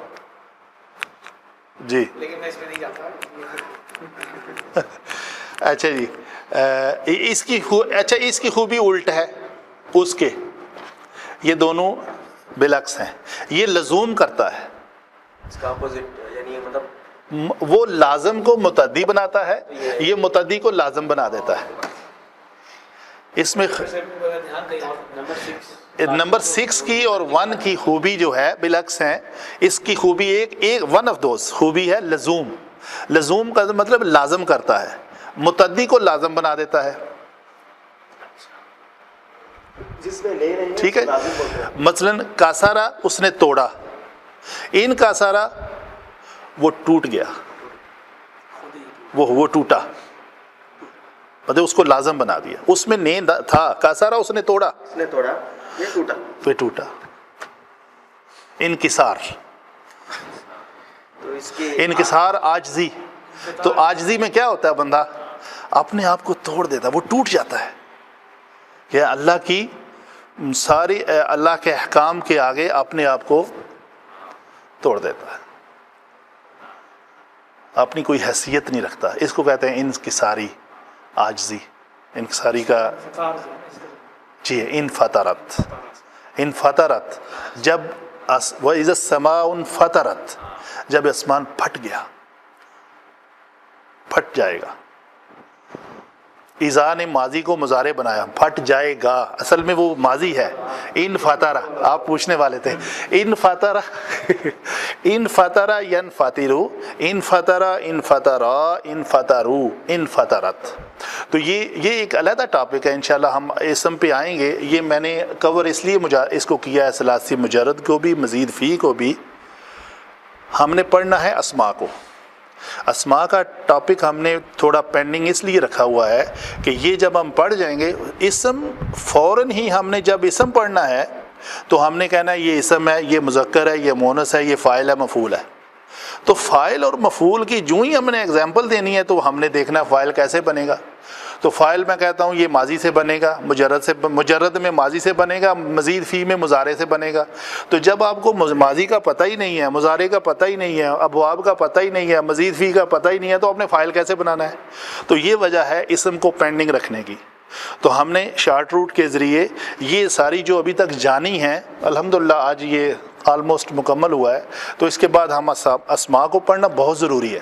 جی لیکن میں اس میں نہیں جاتا. اچھا جی, اس کی خوبی الٹ ہے اس کے, یہ دونوں بالعکس ہیں. یہ لزوم کرتا ہے, اس کا اپوزٹ, یعنی مطلب وہ لازم کو متعدی بناتا ہے, یہ متعدی کو لازم بنا دیتا ہے. اس میں دھیان کہیں اور. نمبر 6 کی اور 1 کی خوبی جو ہے بالعکس ہیں. اس کی خوبی ایک ون آف دوز خوبی ہے لزوم. لزوم کا مطلب لازم کرتا ہے, متعدی کو لازم بنا دیتا ہے. جس میں لے رہے ہیں ٹھیک ہے, مثلا کاسارا اس نے توڑا, ان کاسارا وہ ٹوٹ گیا, وہ ٹوٹا, مطلب اس کو لازم بنا دیا. اس میں نیند تھا, کاسارا اس نے توڑا, اس نے توڑا, یہ ٹوٹا. پھر ٹوٹا. انکسار تو اس کے انکسار عاجزی. تو عاجزی میں کیا ہوتا ہے؟ بندہ اپنے آپ کو توڑ دیتا ہے, وہ ٹوٹ جاتا ہے کہ اللہ کی ساری اللہ کے احکام کے آگے اپنے آپ کو توڑ دیتا ہے, اپنی کوئی حیثیت نہیں رکھتا. اس کو کہتے ہیں انکساری عاجزی. انکساری کا جی انفطرت. انفطرت جب وَإِذَا السَّمَاءُ انفطرت, جب آسمان پھٹ گیا, پھٹ جائے گا. اذا نے ماضی کو مضارع بنایا, پھٹ جائے گا, اصل میں وہ ماضی ہے. انفطر, آپ پوچھنے والے تھے انفطر انفطر ینفطرو, انفطر انفطرا انفطرو انفطرت. تو یہ ایک علیحدہ ٹاپک ہے, انشاءاللہ ہم اسم پہ آئیں گے. یہ میں نے کور اس لیے اس کو کیا ہے, ثلاثی مجرد کو بھی مزید فی کو بھی. ہم نے پڑھنا ہے اسماء کو. اسماء کا ٹاپک ہم نے تھوڑا پینڈنگ اس لیے رکھا ہوا ہے کہ یہ جب ہم پڑھ جائیں گے, اسم فوراً ہی ہم نے جب اسم پڑھنا ہے تو ہم نے کہنا ہے یہ اسم ہے, یہ مذکر ہے, یہ مونث ہے, یہ فاعل ہے, مفعول ہے. تو فاعل اور مفعول کی جو ہی ہم نے اگزامپل دینی ہے تو ہم نے دیکھنا فاعل کیسے بنے گا. تو فاعل میں کہتا ہوں یہ ماضی سے بنے گا, مجرد میں ماضی سے بنے گا, مزید فی میں مضارع سے بنے گا. تو جب آپ کو ماضی کا پتہ ہی نہیں ہے, مضارع کا پتہ ہی نہیں ہے, ابواب کا پتہ ہی نہیں ہے, مزید فی کا پتہ ہی نہیں ہے, تو آپ نے فاعل کیسے بنانا ہے؟ تو یہ وجہ ہے اسم کو پینڈنگ رکھنے کی. تو ہم نے شارٹ روٹ کے ذریعے یہ ساری جو ابھی تک جانی ہیں, الحمدللہ آج یہ آلموسٹ مکمل ہوا ہے. تو اس کے بعد ہم اسماء کو پڑھنا بہت ضروری ہے.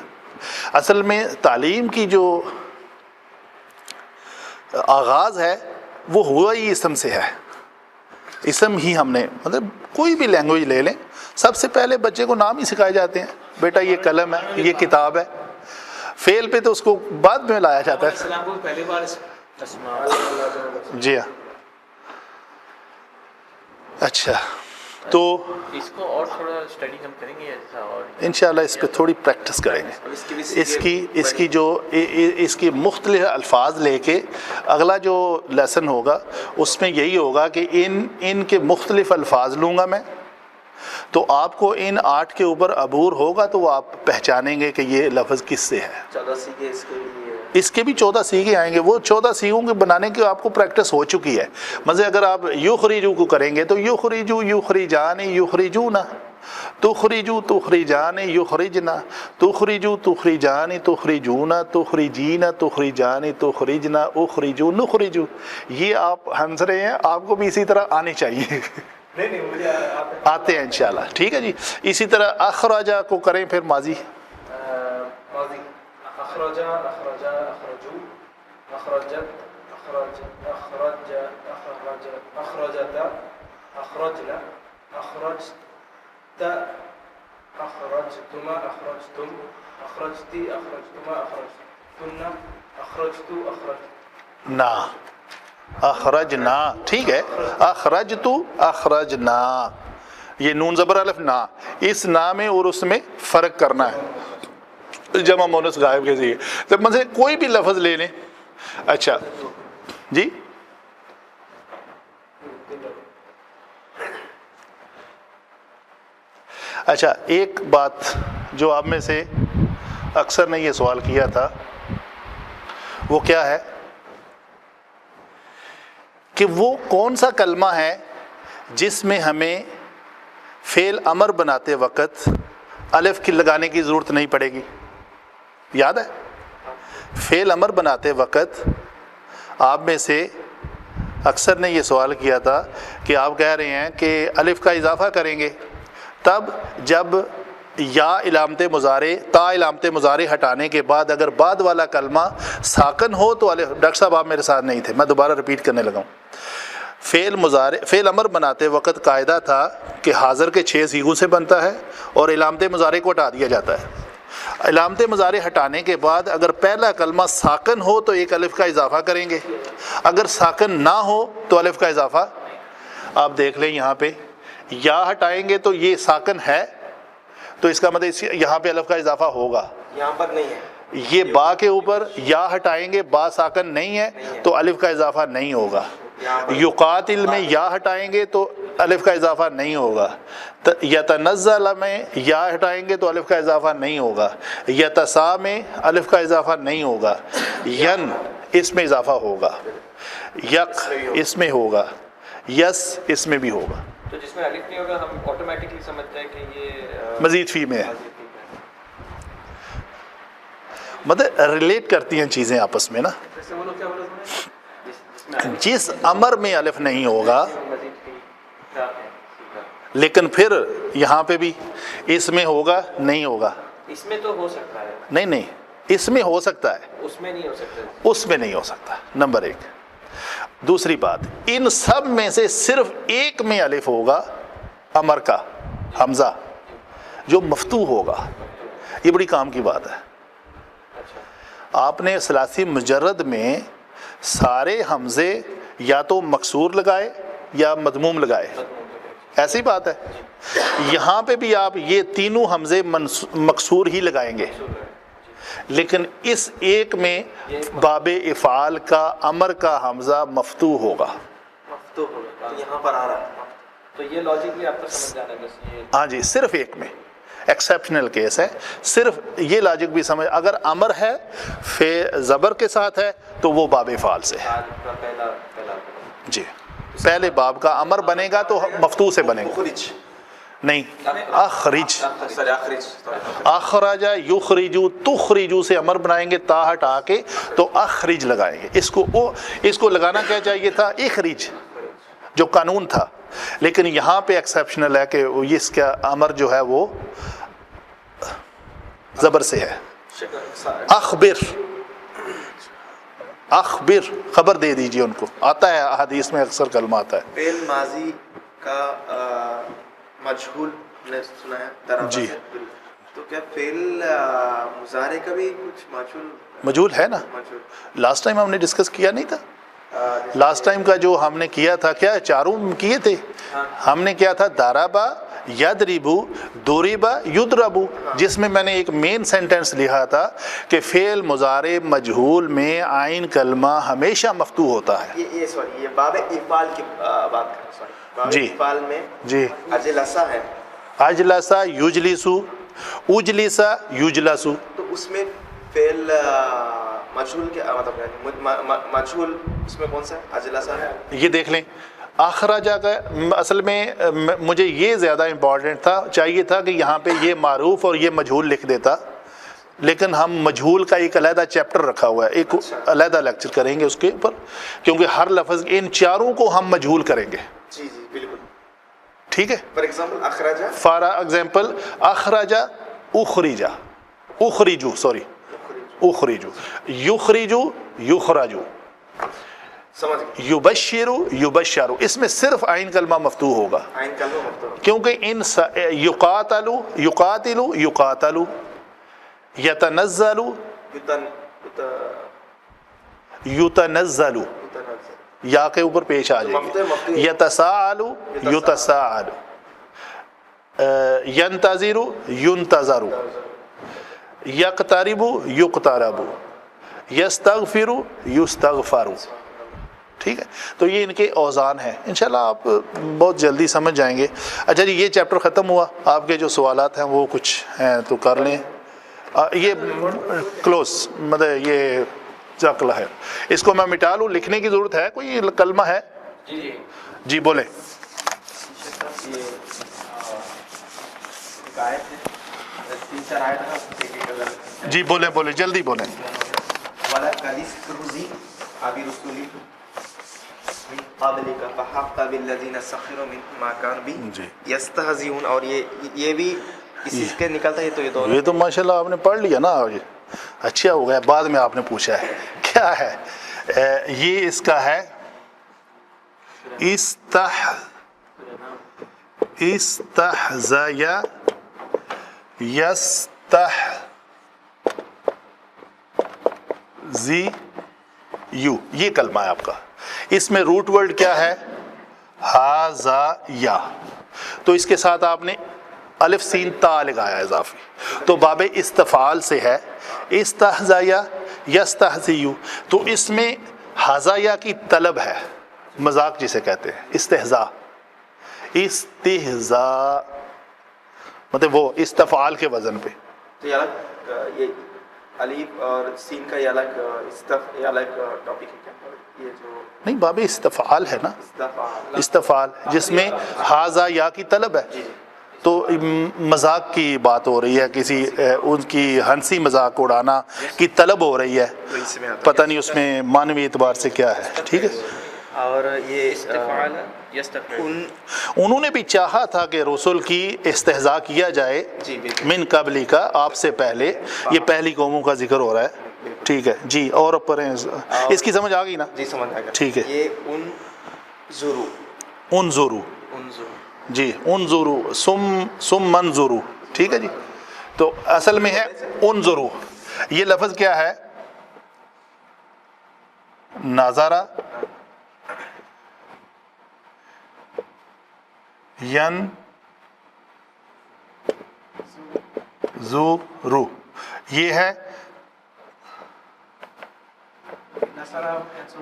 اصل میں تعلیم کی جو آغاز ہے وہ ہوا ہی اسم سے ہے. اسم ہی ہم نے مطلب کوئی بھی لینگویج لے لیں, سب سے پہلے بچے کو نام ہی سکھائے جاتے ہیں. بیٹا یہ قلم ہے, یہ کتاب ہے. فعل پہ تو اس کو بعد میں لایا جاتا ہے. السلام کو پہلی بار جی ہاں. اچھا, تو اس کو اور تھوڑا اسٹڈی ہم کریں گے ایسا, اور انشاءاللہ اس پہ تھوڑی پریکٹس کریں گے. اس کی مختلف الفاظ لے کے اگلا جو لیسن ہوگا اس میں یہی ہوگا کہ ان کے مختلف الفاظ لوں گا میں, تو آپ کو ان 8 کے اوپر عبور ہوگا تو وہ آپ پہچانیں گے کہ یہ لفظ کس سے ہے. 14 سیکھے اس کے بھی 14 سیکھے آئیں گے. وہ 14 سیکھوں کے بنانے کی آپ کو پریکٹس ہو چکی ہے. مزے اگر آپ یخرجو کو کریں گے تو یخرجو یخرجان یخرجونا, تخرجو تخرجان یخرجنا, تخرجو تخرجان تخرجونا, تخرجین تخرجان تخرجنا, اخرجو نخرجو. یہ آپ ہنس رہے ہیں, آپ کو بھی اسی طرح آنے چاہیے. نہیں مجھے آتے ہیں انشاءاللہ. ٹھیک ہے جی. اسی طرح اخراجہ کو کریں پھر ماضی. ماضی اخرجا اخرجا اخرجو اخرجت اخرج اخرج اخرج اخرجتا اخرجنا اخرجت اخرجتما اخرجتم اخرجتی اخرجتما اخرجتن اخرجتو نا اخرجنا. ٹھیک ہے. اخرجتو اخرجنا, یہ نون زبر الف نا, اس نا میں اور اس میں فرق کرنا ہے. جمع مونس غائب کے ذریعے جب مجھے کوئی بھی لفظ لے لیں. اچھا جی, اچھا ایک بات جو آپ میں سے اکثر نے یہ سوال کیا تھا وہ کیا ہے کہ وہ کون سا کلمہ ہے جس میں ہمیں فعل امر بناتے وقت الف کی لگانے کی ضرورت نہیں پڑے گی. یاد ہے فعل امر بناتے وقت آپ میں سے اکثر نے یہ سوال کیا تھا کہ آپ کہہ رہے ہیں کہ الف کا اضافہ کریں گے تب جب یا علامت مضارع تا علامت مضارع ہٹانے کے بعد اگر بعد والا کلمہ ساکن ہو تو الف. ڈاکٹر صاحب آپ میرے ساتھ نہیں تھے, میں دوبارہ ریپیٹ کرنے لگا ہوں. فعل امر بناتے وقت قاعدہ تھا کہ حاضر کے 6 صیغوں سے بنتا ہے اور علامت مضارع کو ہٹا دیا جاتا ہے. علامت مضارع ہٹانے کے بعد اگر پہلا کلمہ ساکن ہو تو ایک الف کا اضافہ کریں گے, اگر ساکن نہ ہو تو الف کا اضافہ. آپ دیکھ لیں یہاں پہ یا ہٹائیں گے تو یہ ساکن ہے تو اس کا مطلب یہاں پہ الف کا اضافہ ہوگا. یہاں پر نہیں ہے. یہ با کے اوپر یا ہٹائیں گے, با ساکن نہیں ہے تو الف کا اضافہ نہیں ہوگا. یقاتل میں یا ہٹائیں گے تو الف کا اضافہ نہیں ہوگا. یتنزل میں یا ہٹائیں گے تو الف کا اضافہ نہیں ہوگا. یتسا میں الف کا اضافہ نہیں ہوگا. ین اس میں اضافہ ہوگا. یک اس میں ہوگا. یس اس میں بھی ہوگا. تو جس میں الف نہیں ہوگا ہم آٹومیٹکلی سمجھتے ہیں کہ یہ مزید فی میں ہے. مطلب ریلیٹ کرتی ہیں چیزیں آپس میں نا. جیسے وہ لوگ کیا بولے تم نے جس امر میں الف نہیں ہوگا مزید فی کیا ہے لیکن پھر یہاں پہ بھی اس میں ہوگا نہیں ہوگا. اس میں تو ہو سکتا ہے, نہیں اس میں ہو سکتا ہے, اس میں نہیں ہو سکتا. اس میں نہیں ہو سکتا. نمبر 1. دوسری بات, ان سب میں سے صرف ایک میں الف ہوگا امر کا حمزہ جو مفتوح ہوگا. یہ بڑی کام کی بات ہے. آپ نے ثلاثی مجرد میں سارے حمزے یا تو مکسور لگائے یا مضموم لگائے, ایسی بات ہے. یہاں پہ بھی آپ یہ تینوں حمزے مکسور ہی لگائیں گے, لیکن اس ایک میں باب افعال کا امر کا حمزہ مفتوح ہوگا. مفتوح ہوگا یہاں پر آ رہا ہے, تو یہ لاجک بھی آپ کو سمجھ جانا ہے. بس یہ ہاں جی, صرف ایک میں ایکسیپشنل کیس ہے. صرف یہ لاجک بھی سمجھ, اگر امر ہے فے زبر کے ساتھ ہے تو وہ باب افعال سے ہے. آج کا پہلا جی, پہلے باب کا امر بنے گا تو مفتوح سے بنے گا. نہیں, اخرج, اخرج یخرجو تخرجو سے امر بنائیں گے, تا ہٹا کے تو اخرج لگائیں گے. اس کو لگانا کیا چاہیے تھا, اخرج جو قانون تھا. لیکن یہاں پہ ایکسیپشنل ہے کہ اس کا امر جو ہے وہ زبر سے ہے. اخبر, اخبر خبر دے دیجئے ان کو. آتا ہے حدیث میں اکثر کلمہ آتا ہے. فعل ماضی کا مجہول نے سنا ہے درجہ جی. تو کیا فعل مضارع کا بھی کچھ مجہول مجہول ہے نا. مجہول لاسٹ ٹائم ہم نے ڈسکس کیا نہیں تھا. لاسٹ ٹائم کا جو ہم نے کیا تھا, کیا چاروں کیے تھے ہم نے, کیا تھا دارابا یدربو دوریبا یدربو, جس میں میں نے ایک مین سینٹنس لکھا تھا کہ فعل مضارع مجہول میں عین کلمہ ہمیشہ مفتوح ہوتا ہے. یہ سوری یہ باب افعال کی بات کر رہا ہوں. سوری باب جی. افعال میں جی, اجلسا ہے, اجلسا یجلسو, اجلسا یجلسو. تو اس میں فعل مجہول کے مطلب مجہول اس میں کون سا ہے, اجلسا ہے. یہ دیکھ لیں, اخراجہ کا اصل میں مجھے یہ زیادہ امپورٹنٹ تھا, چاہیے تھا کہ یہاں پہ یہ معروف اور یہ مجہول لکھ دیتا, لیکن ہم مجہول کا ایک علیحدہ چیپٹر رکھا ہوا ہے, ایک علیحدہ لیکچر کریں گے اس کے اوپر, کیونکہ ہر لفظ ان چاروں کو ہم مجہول کریں گے. جی جی بالکل. ٹھیک ہے. فار ایگزامپل اخراجہ, فار ایگزامپل اخراجہ, اخریجہ, اخریجو, سوری اخریجو, یخریجو, یخراجو, سمجھ گئے, یبشرو, یبشرو. اس میں صرف عین کلمہ مفتوح ہوگا, عین کلمہ مفتوح, کیونکہ ان یقاتلو, یقاتلو, یقاتلو, یتنزلو, یتنزلو, یا کے اوپر پیش آ جائے گی. یتساءلو, یتساءلو, ینتظرو, ینتظرو, یقتربو, یقتربو, یستغفرو, یستغفرو. ٹھیک ہے. تو یہ ان کے اوزان ہیں, انشاءاللہ آپ بہت جلدی سمجھ جائیں گے. اچھا جی, یہ چیپٹر ختم ہوا. آپ کے جو سوالات ہیں وہ کچھ ہیں تو کر لیں. یہ کلوز, مطلب یہ جزاک اللہ ہے. اس کو میں مٹا لوں, لکھنے کی ضرورت ہے, کوئی کلمہ ہے؟ جی بولیں. جی بولیں بولیں, جلدی بولیں. ولا کلیس کروزی ابی رسولی من قبلک فحق بالذین سخروا منهم ما كانوا به یستهزئون. اور یہ بھی اسی کے نکلتا ہے. تو یہ تو ماشاءاللہ آپ نے پڑھ لیا نا آج, اچھا ہو گیا. بعد میں آپ نے پوچھا ہے کیا ہے. یہ اس کا ہے استحزا یستحزیو, یہ کلمہ ہے آپ کا. اس میں روٹ ورڈ کیا ہے, ہاذا یا. تو اس کے ساتھ آپ نے الف سین تا لگایا اضافی, تو باب استفعال سے ہے استحزا یستحزیو. تو اس میں ہزایا کی طلب ہے, مذاق جسے کہتے ہیں, استہزاء. استہزاء مطلب وہ استفعال کے وزن پہ. تو یہ الگ یہ الف اور سین کا یہ الگ ٹاپک ہے کیا؟ یہ جو نہیں باب استفعال ہے نا، استفعال استفعال جس میں حاذا یا کی طلب ہے. تو مذاق کی بات ہو رہی ہے، کسی ان کی ہنسی مذاق اڑانا کی طلب ہو رہی ہے، تو اس میں آتا پتہ نہیں اس میں معنوی اعتبار سے کیا ہے. ٹھیک ہے. ہے. اور یہ استفعال یستفعل، انہوں نے بھی چاہا تھا کہ رسول کی استہزاء کیا جائے جی بالکل من قبلی کا، آپ سے پہلے. یہ پہلی قوموں کا ذکر ہو رہا ہے. ٹھیک ہے جی. اور پڑھیں، اس کی سمجھ آ گئی نا؟ جی سمجھ آ گیا. ٹھیک ہے. یہ ان ضرو انظروا جی، انظروا ثم منظروا. ٹھیک ہے جی. تو اصل میں ہے انظروا. یہ لفظ کیا ہے؟ نظرہ ینظروا،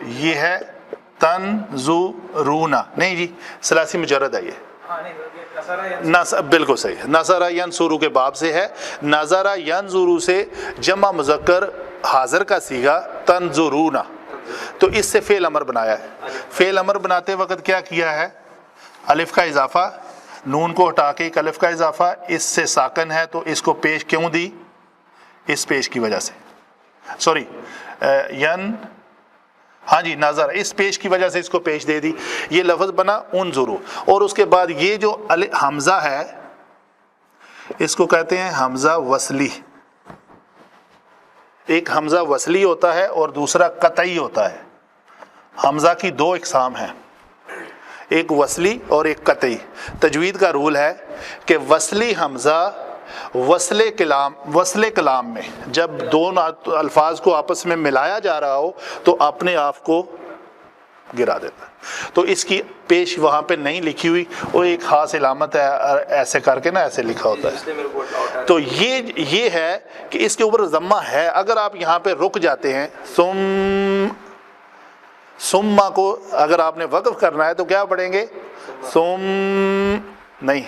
یہ ہے تنظرون. نہیں جی، ثلاثی مجرد ہے یہ. بالکل صحیح ہے. نظرہ ینظروا کے باب سے ہے. نظرہ ینظروا سے جمع مذکر حاضر کا صیغہ تنظرون، تو اس سے فعل امر بنایا ہے. فعل امر بناتے وقت کیا کیا ہے؟ الف کا اضافہ، نون کو ہٹا کے ایک الف کا اضافہ، اس سے ساکن ہے تو اس کو پیش کیوں دی؟ اس پیش کی وجہ سے، سوری ہاں جی نظر، اس پیش کی وجہ سے اس کو پیش دے دی. یہ لفظ بنا انظروا. اور اس کے بعد یہ جو حمزہ ہے اس کو کہتے ہیں حمزہ وصلی. ایک حمزہ وصلی ہوتا ہے اور دوسرا قطعی ہوتا ہے. حمزہ کی دو اقسام ہیں، ایک وصلی اور ایک قطعی. تجوید کا رول ہے کہ وصلی حمزہ وصل کلام میں جب دونوں الفاظ کو آپس میں ملایا جا رہا ہو تو اپنے آپ کو گرا دیتا ہے. تو اس کی پیش وہاں پہ نہیں لکھی ہوئی، وہ ایک خاص علامت ہے، ایسے کر کے نا ایسے لکھا ہوتا ہے. تو یہ ہے کہ اس کے اوپر ضمہ ہے. اگر آپ یہاں پہ رک جاتے ہیں، ثم کو اگر آپ نے وقف کرنا ہے تو کیا پڑھیں گے؟ نہیں،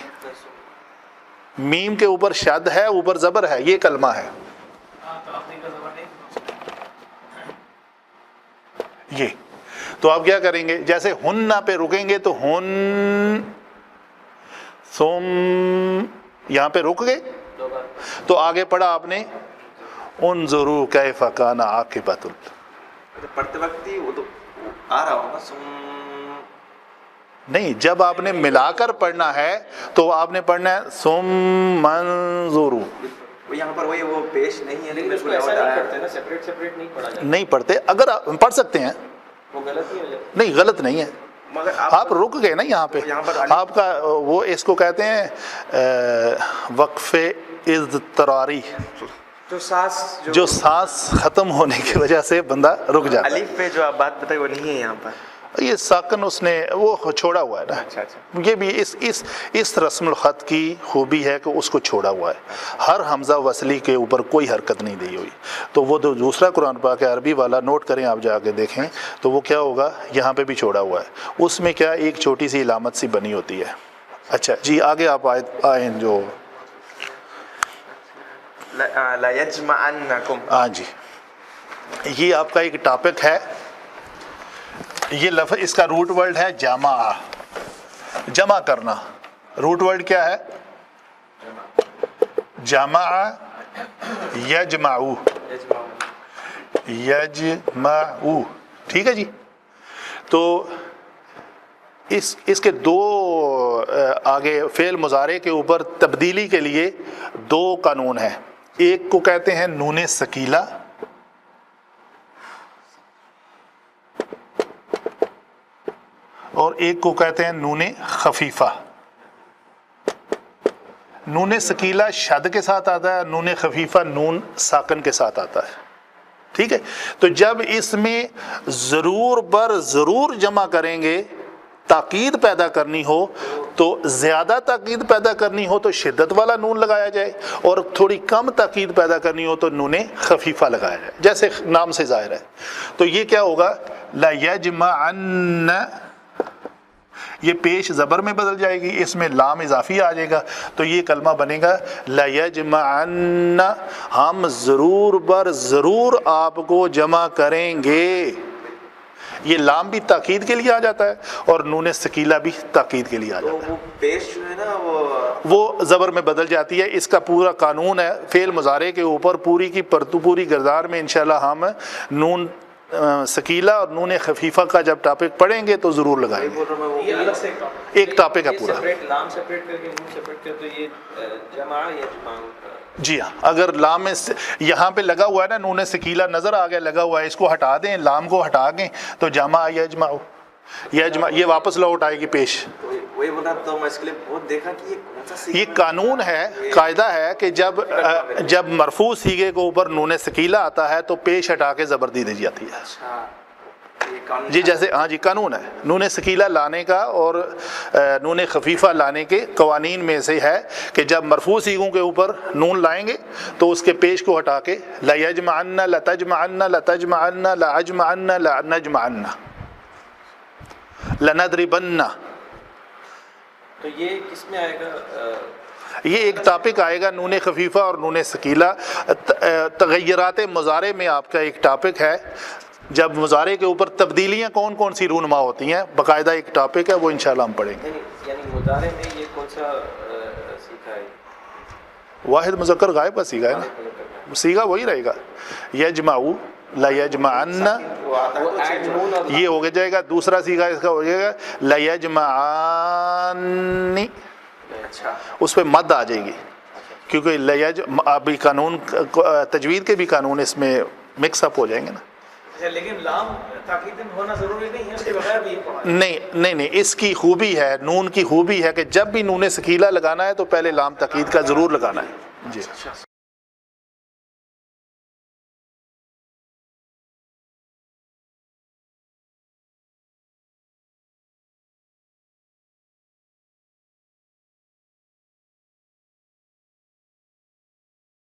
میم کے اوپر شد ہے، اوپر زبر ہے، یہ کلمہ ہے یہ. تو آپ کیا کریں گے؟ جیسے ہن پہ رکیں گے تو ہن، یہاں پہ رک گئے تو آگے پڑھا آپ نے انظروا کیف کان عاقبۃ. پڑھتے وقت ہی وہ تو آ رہا ہوگا نہیں، جب آپ نے ملا کر پڑھنا ہے تو آپ نے پڑھنا ہے ثم انظروا. یہاں پر وہی وہ پیش نہیں ہے، لیکن اس کو ایسا نہیں کرتے نا، سیپریٹ نہیں پڑھا جاتا. نہیں پڑھتے. اگر آپ پڑھ سکتے ہیں، وہ غلط نہیں ہو جاتا. نہیں غلط نہیں ہے. مگر آپ رک گئے نا یہاں پہ، آپ کا وہ اس کو کہتے ہیں وقف اضطراری، جو سانس ختم ہونے کی وجہ سے بندہ رک جاتا ہے. الف پہ جو آپ بات بتائی وہ نہیں ہے یہاں پر. یہ ساکن اس نے وہ چھوڑا ہوا ہے نا. اچھا یہ بھی اس رسم الخط کی خوبی ہے کہ اس کو چھوڑا ہوا ہے. ہر حمزہ وصلی کے اوپر کوئی حرکت نہیں دی ہوئی. تو وہ دوسرا قرآن پاک عربی والا نوٹ کریں، آپ جا کے دیکھیں تو وہ کیا ہوگا، یہاں پہ بھی چھوڑا ہوا ہے. اس میں کیا ایک چھوٹی سی علامت سی بنی ہوتی ہے. اچھا جی آگے آپ آئیں جو لا یجمعنکم. ہاں جی، یہ آپ کا ایک ٹاپک ہے. یہ لفظ اس کا روٹ ورڈ ہے جمع، جمع کرنا. روٹ ورڈ کیا ہے؟ جمع یجمعو، یجمعو. ٹھیک ہے جی. تو اس کے دو آگے فعل مضارع کے اوپر تبدیلی کے لیے دو قانون ہیں. ایک کو کہتے ہیں نون ثقیلہ، اور ایک کو کہتے ہیں نون خفیفہ. نون ثقیلہ شد کے ساتھ آتا ہے، نون خفیفہ نون ساکن کے ساتھ آتا ہے. ٹھیک ہے. تو جب اس میں ضرور بر ضرور جمع کریں گے، تاکید پیدا کرنی ہو تو زیادہ تاکید پیدا کرنی ہو تو شدت والا نون لگایا جائے، اور تھوڑی کم تاکید پیدا کرنی ہو تو نون خفیفہ لگایا جائے، جیسے نام سے ظاہر ہے. تو یہ کیا ہوگا؟ لا یجمعن، یہ پیش زبر میں بدل جائے گی، اس میں لام اضافی آ جائے گا، تو یہ کلمہ بنے گا لَيَجْمَعَنَّ، ہم ضرور بر ضرور آپ کو جمع کریں گے۔ یہ لام بھی تاکید کے لیے آ جاتا ہے اور نون ثقیلہ بھی تاکید کے لیے آ تو جاتا ہے، وہ پیش جو ہے نا وہ زبر میں بدل جاتی ہے۔ اس کا پورا قانون ہے فعل مضارع کے اوپر پوری کی پوری گردار میں انشاءاللہ ہم نون ثقیلہ اور نون خفیفہ کا جب ٹاپک پڑھیں گے تو ضرور لگائیں گے، بول رہا ہوں میں یہ وہ الگ سے ایک ٹاپک ایک ٹاپک ہے پورا۔ سپریٹ لام سپریٹ کر کے نون سپریٹ کر، تو یہ جمع یجمع جی ہاں، اگر لام یہاں پہ لگا ہوا ہے نا نون ثقیلہ نظر آ گیا لگا ہوا ہے، اس کو ہٹا دیں، لام کو ہٹا دیں تو جمع یجمع، یجمع یہ واپس لوٹ آئے گی پیش۔ وہی بول رہا تو میں اس کے لیے بہت دیکھا کہ یہ کون سا یہ قانون ہے، قاعدہ ہے کہ جب مرفوع صیغے کے اوپر نون ثقیلہ آتا ہے تو پیش ہٹا کے زبر دی جاتی ہے۔ اچھا یہ قانون جی جیسے ہاں جی قانون ہے نون ثقیلہ لانے کا اور نون خفیفہ لانے کے قوانین میں سے ہے کہ جب مرفوع صیغوں کے اوپر نون لائیں گے تو اس کے پیش کو ہٹا کے لَيَجْمَعَنَّ لَتَجْمَعَنَّ لَتَجْمَعَنَّ لَأَجْمَعَنَّ لَنَجْمَعَنَّ لَنَضْرِبَنَّ، تو یہ کس میں آئے گا؟ یہ ایک ٹاپک آئے گا نون خفیفہ اور نون ثقیلہ، تغیرات مضارع میں آپ کا ایک ٹاپک ہے، جب مضارع کے اوپر تبدیلیاں کون کون سی رونما ہوتی ہیں باقاعدہ ایک ٹاپک ہے، وہ انشاءاللہ ہم پڑھیں گے۔ یعنی مضارع میں یہ کون سا سیکھا ہے؟ واحد مذکر غائب کا سیگا ہے نا، سیگا وہی رہے گا یجمعو لَيَجْمَعَنَّ، وہ آتا ہے تو change ہوتا ہے۔ یہ ہو جائے گا، دوسرا سیگا اس کا ہو جائے گا لَيَجْمَعَنِّ، اچھا اس پہ مد آ جائے گی کیونکہ ابھی قانون تجوید کے بھی قانون اس میں مکس اپ ہو جائیں گے نا۔ لیکن لام تاکید میں ہونا ضروری نہیں ہے، اس کے بغیر بھی یہ پڑھا ہے۔ نہیں، اس کی خوبی ہے، نون کی خوبی ہے کہ جب بھی نون ثقیلہ لگانا ہے تو پہلے لام تاکید کا ضرور لگانا ہے۔ جی